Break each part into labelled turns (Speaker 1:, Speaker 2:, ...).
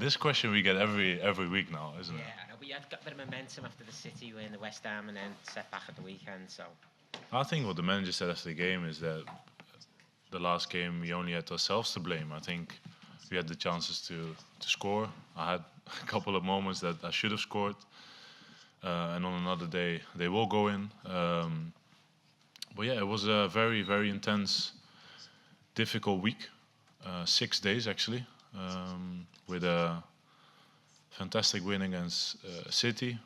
Speaker 1: This question we get every week now, isn't it?
Speaker 2: Yeah, I know, but you had got a bit of momentum after the City win, the West Ham, and then set back at the weekend. So
Speaker 1: I think what the manager said after the game is that the last game we only had ourselves to blame. I think we had the chances to score. I had a couple of moments that I should have scored, and on another day they will go in. But yeah, it was a very intense, difficult week. 6 days actually, with a fantastic win against City,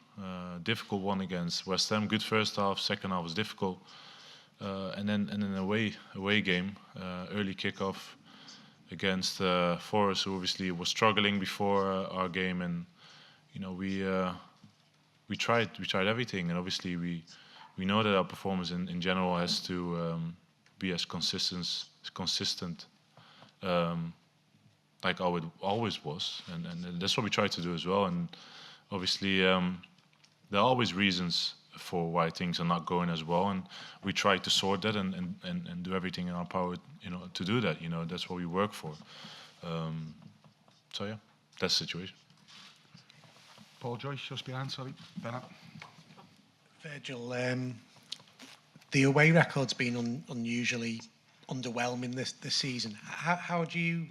Speaker 1: difficult one against West Ham. Good first half, second half was difficult, and then an away game, early kickoff against Forest, who obviously was struggling before our game, and you know we tried everything, and obviously we know that our performance in general has to be as consistent. Like how it always was, and that's what we try to do as well. And obviously, there are always reasons for why things are not going as well, and we try to sort that and do everything in our power, to do that. That's what we work for. So yeah, that's the situation.
Speaker 3: Paul Joyce, just behind, sorry. Bennett.
Speaker 4: Virgil, the away record's been unusually underwhelming this season. How do you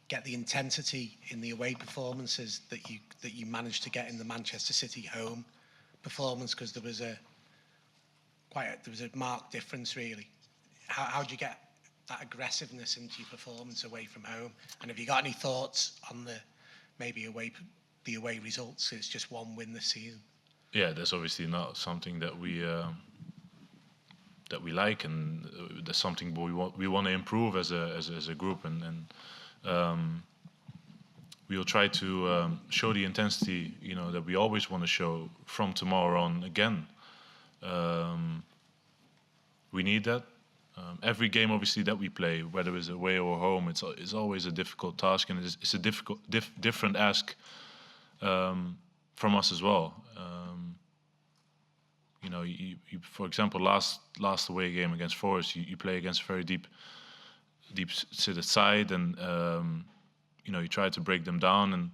Speaker 4: get the intensity in the away performances that you managed to get in the Manchester City home performance? Because there was a marked difference, really. How do you get that aggressiveness into your performance away from home? And have you got any thoughts on the away results? It's just one win this season.
Speaker 1: Yeah, that's obviously not something that we like, and that's something we want to improve as a group, and we will try to show the intensity that we always want to show from tomorrow on. Again, we need that. Every game, obviously, that we play, whether it's away or home, it's always a difficult task, and it's a different ask from us as well. You, for example, last away game against Forest, you play against a very deep-seated side, and you try to break them down, and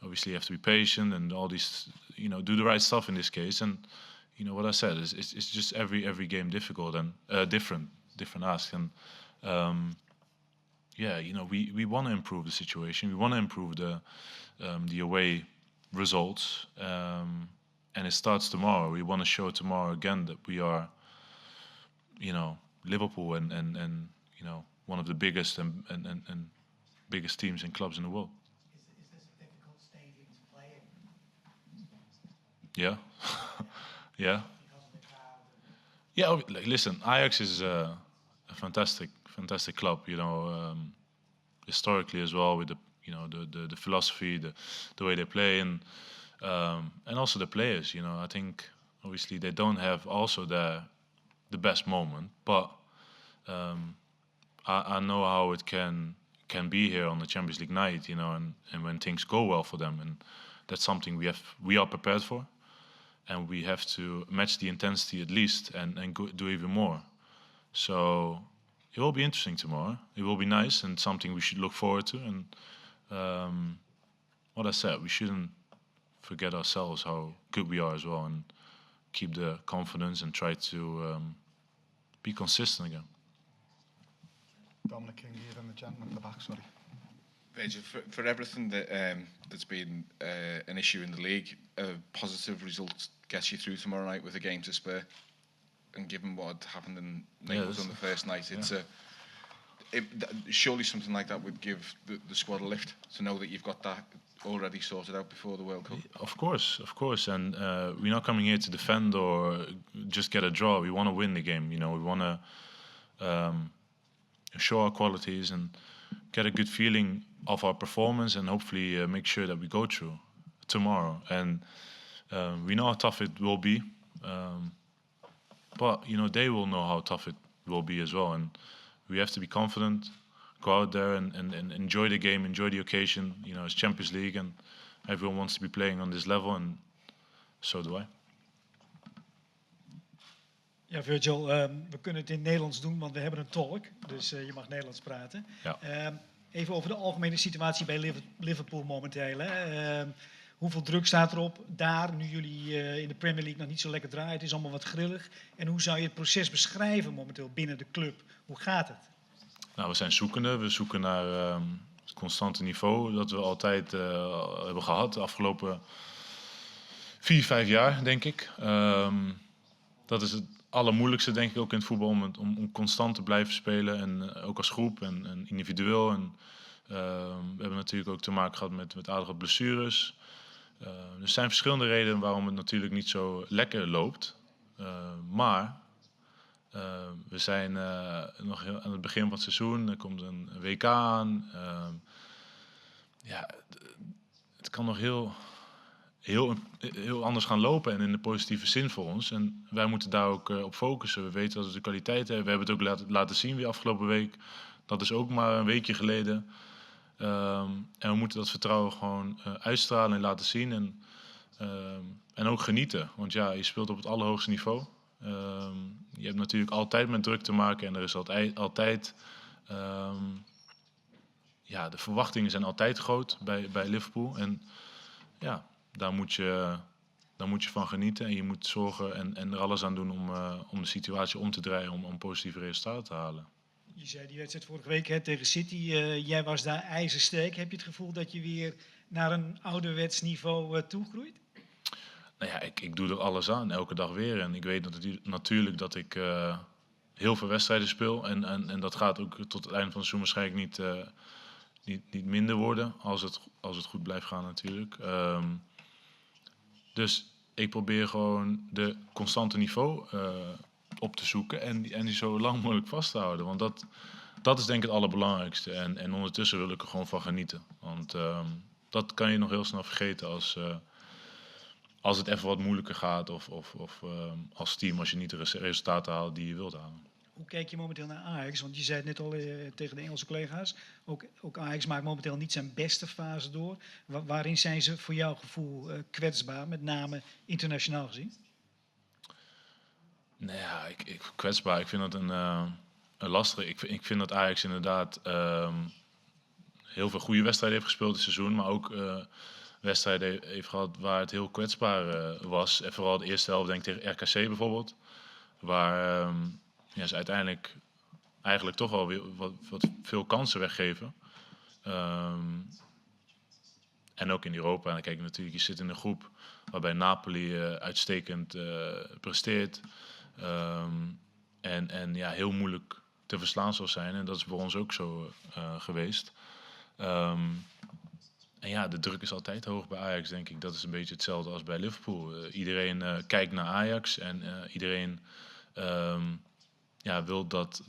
Speaker 1: obviously you have to be patient and all these, do the right stuff in this case. And what I said is it's just every game difficult and different ask. And we want to improve the situation. We want to improve the away results. And it starts tomorrow. We want to show tomorrow again that we are, Liverpool and one of the biggest and biggest teams and clubs in the world.
Speaker 4: Is this a difficult stadium to play in?
Speaker 1: Yeah, yeah.
Speaker 4: Because of the crowd.
Speaker 1: Yeah. Listen, Ajax is a fantastic club. Historically as well, with the philosophy, the way they play, and also the players. I think obviously they don't have also the best moment, but I know how it can be here on the Champions League night, and when things go well for them, and that's something we are prepared for, and we have to match the intensity at least, and do even more. So it will be interesting tomorrow. It will be nice and something we should look forward to. And what I said, we shouldn't forget ourselves how good we are as well, and keep the confidence and try to be consistent again.
Speaker 3: Dominic King here, and the gentleman at the back, sorry.
Speaker 5: Virgil, for everything that's been an issue in the league, a positive result gets you through tomorrow night with a game to spare. And given what happened in Naples on the first night, surely something like that would give the squad a lift, to know that you've got that already sorted out before the World Cup.
Speaker 1: Of course, and we're not coming here to defend or just get a draw. We want to win the game. We want to show our qualities and get a good feeling of our performance, and hopefully make sure that we go through tomorrow. And we know how tough it will be, but they will know how tough it will be as well. And we have to be confident, go out there and enjoy the game, enjoy the occasion. It's Champions League, and everyone wants to be playing on this level, and so do I.
Speaker 6: Ja, Virgil, we kunnen het in Nederlands doen, want we hebben een tolk. Dus je mag Nederlands praten.
Speaker 1: Ja.
Speaker 6: Even over de algemene situatie bij Liverpool momenteel. Hè. Hoeveel druk staat erop daar, nu jullie in de Premier League nog niet zo lekker draaien? Het is allemaal wat grillig. En hoe zou je het proces beschrijven momenteel binnen de club? Hoe gaat het?
Speaker 1: Nou, we zijn zoekende. We zoeken naar het constante niveau dat we altijd hebben gehad de afgelopen 4-5 jaar, denk ik. Dat is het allermoeilijkste, denk ik, ook in het voetbal, om constant te blijven spelen. En ook als groep en individueel. En, we hebben natuurlijk ook te maken gehad met aardige blessures. Er zijn verschillende redenen waarom het natuurlijk niet zo lekker loopt. Maar we zijn nog heel aan het begin van het seizoen. Er komt een WK aan. Ja, het kan nog heel anders gaan lopen en in de positieve zin voor ons. En wij moeten daar ook op focussen. We weten dat we de kwaliteit hebben. We hebben het ook laten zien weer afgelopen week. Dat is ook maar een weekje geleden. En we moeten dat vertrouwen gewoon uitstralen en laten zien. En ook genieten. Want ja, je speelt op het allerhoogste niveau. Je hebt natuurlijk altijd met druk te maken. En er is altijd ja, de verwachtingen zijn altijd groot bij Liverpool. En ja, daar moet je van genieten. En je moet zorgen en er alles aan doen om de situatie om te draaien. Om positieve resultaten te halen.
Speaker 6: Je zei die wedstrijd vorige week tegen City. Jij was daar ijzersterk. Heb je het gevoel dat je weer naar een ouderwets niveau toegroeit?
Speaker 1: Nou ja, ik doe er alles aan, elke dag weer. En ik weet natuurlijk dat ik heel veel wedstrijden speel. En dat gaat ook tot het einde van het seizoen waarschijnlijk niet minder worden. Als het goed blijft gaan natuurlijk. Dus ik probeer gewoon de constante niveau op te zoeken. En die zo lang mogelijk vast te houden. Want dat is denk ik het allerbelangrijkste. En ondertussen wil ik er gewoon van genieten. Want dat kan je nog heel snel vergeten als het even wat moeilijker gaat. Of als team als je niet de resultaten haalt die je wilt halen.
Speaker 6: Hoe kijk je momenteel naar Ajax? Want je zei het net al tegen de Engelse collega's. Ook Ajax maakt momenteel niet zijn beste fase door. Waarin zijn ze voor jouw gevoel kwetsbaar? Met name internationaal gezien?
Speaker 1: Nou ja, kwetsbaar. Ik vind dat een lastige. Ik vind dat Ajax inderdaad heel veel goede wedstrijden heeft gespeeld dit seizoen. Maar ook wedstrijden heeft gehad waar het heel kwetsbaar was. En vooral de eerste helft, denk ik tegen RKC bijvoorbeeld. Waar ze uiteindelijk eigenlijk toch wel weer wat veel kansen weggeven. En ook in Europa. En dan kijk je natuurlijk, je zit in een groep waarbij Napoli uitstekend presteert. En ja, heel moeilijk te verslaan zal zijn. En dat is voor ons ook zo geweest. En ja, de druk is altijd hoog bij Ajax, denk ik. Dat is een beetje hetzelfde als bij Liverpool. Iedereen kijkt naar Ajax en iedereen wil dat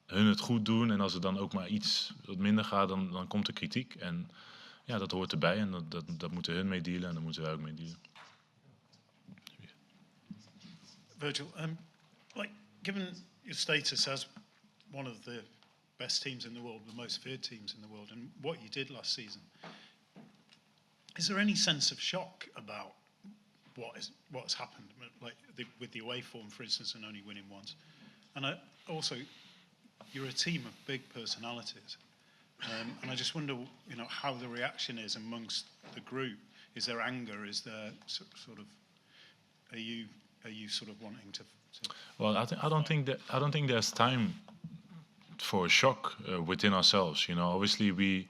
Speaker 1: hun het goed doen. En als het dan ook maar iets wat minder gaat, dan komt de kritiek. En ja, dat hoort erbij en dat moeten hun mee dealen en daar moeten wij ook mee dealen.
Speaker 7: Virgil, given your status as one of the best teams in the world, the most feared teams in the world, and what you did last season, is there any sense of shock about what's happened, like with the away form, for instance, and only winning once? And also, you're a team of big personalities, and I just wonder, how the reaction is amongst the group. Is there anger? Is there sort of, are you sort of wanting to?
Speaker 1: Well, I don't think there's time for a shock within ourselves. Obviously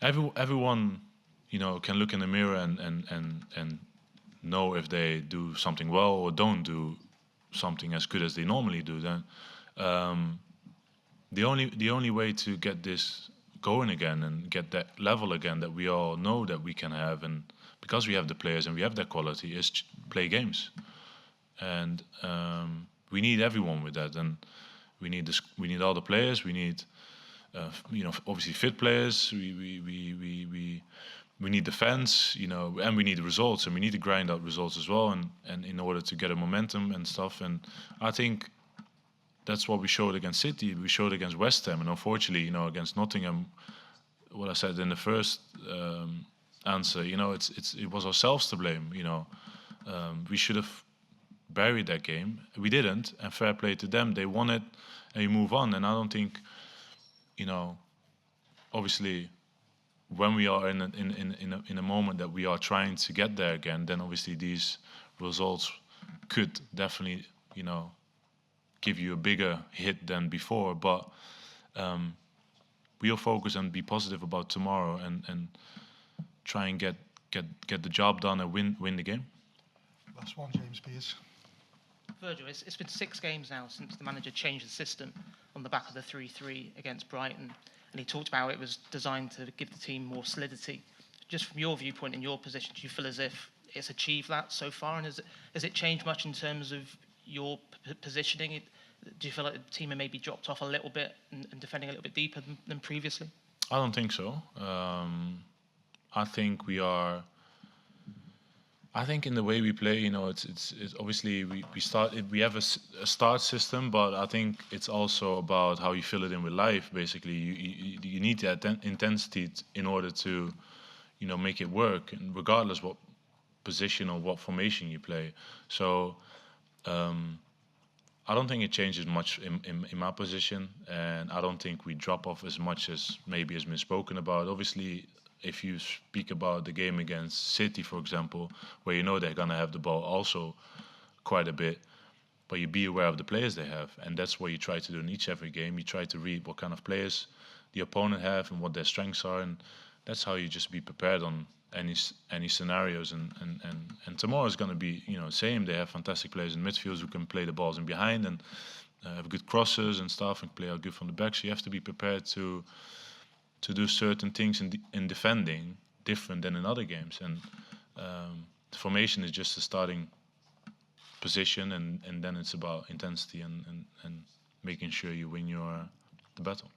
Speaker 1: everyone, can look in the mirror and know if they do something well or don't do something as good as they normally do. Then the only way to get this going again and get that level again that we all know that we can have, and because we have the players and we have that quality, is play games. And we need everyone with that, and we need all the players. We need, obviously fit players. We need the fans, and we need the results, and we need to grind out results as well, and in order to get a momentum and stuff. And I think that's what we showed against City. We showed against West Ham, and unfortunately, against Nottingham, what I said in the first answer, it was ourselves to blame. We should have buried that game. We didn't, and fair play to them. They won it, and you move on. And I don't think, obviously, when we are in a moment that we are trying to get there again, then obviously these results could definitely, give you a bigger hit than before. But we'll focus and be positive about tomorrow and try and get the job done and win the game.
Speaker 3: Last one, James Pearce.
Speaker 8: Virgil, it's been 6 games now since the manager changed the system on the back of the 3-3 against Brighton, and he talked about it was designed to give the team more solidity. Just from your viewpoint and your position, do you feel as if it's achieved that so far, and has it changed much in terms of your positioning? Do you feel like the team have maybe dropped off a little bit and defending a little bit deeper than previously?
Speaker 1: I don't think so. I think we are. I think in the way we play, it's obviously we have a start system, but I think it's also about how you fill it in with life. Basically, you need that intensity in order to, make it work, and regardless what position or what formation you play. So, I don't think it changes much in my position, and I don't think we drop off as much as maybe has been spoken about. Obviously, if you speak about the game against City, for example, where they're going to have the ball also quite a bit, but you be aware of the players they have. And that's what you try to do in every game. You try to read what kind of players the opponent have and what their strengths are. And that's how you just be prepared on any scenarios. And tomorrow is going to be, same. They have fantastic players in midfield who can play the balls in behind and have good crosses and stuff and play out good from the back. So you have to be prepared to do certain things in defending different than in other games, and the formation is just a starting position, and then it's about intensity and making sure you win the battle.